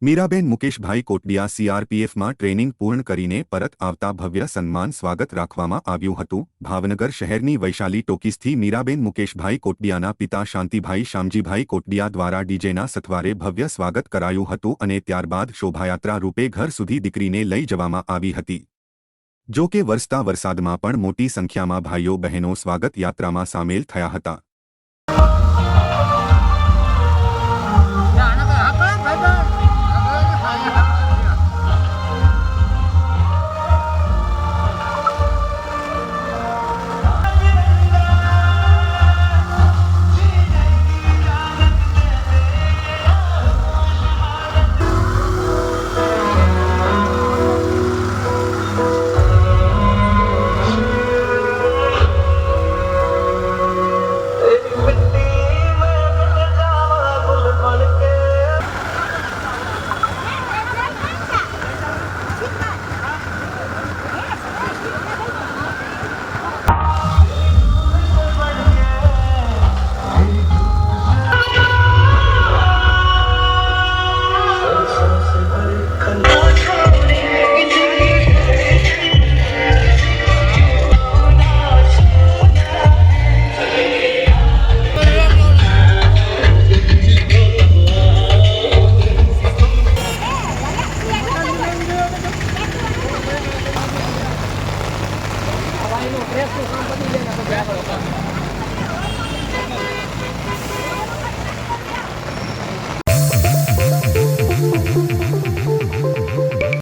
મીરાબેન મુકેશભાઈ Kotadia સીઆરપીએફમાં training પૂર્ણ કરીને પરત આવતા ભવ્ય સન્માન સ્વાગત રાખવામાં આવ્યું હતું। ભાવનગર શહેરની વૈશાલી ટોકીસથી મીરાબેન મુકેશભાઈ કોટડિયાના પિતા શાંતિભાઈ શામજીભાઈ કોટડિયા દ્વારા ડીજેના સથવારે ભવ્ય સ્વાગત કરાયું હતું અને ત્યારબાદ શોભાયાત્રા રૂપે ઘર સુધી દીકરીને લઈ જવામાં આવી હતી। જો કે વરસતા વરસાદમાં પણ મોટી સંખ્યામાં ભાઈઓ બહેનો સ્વાગત યાત્રામાં સામેલ થયા હતા।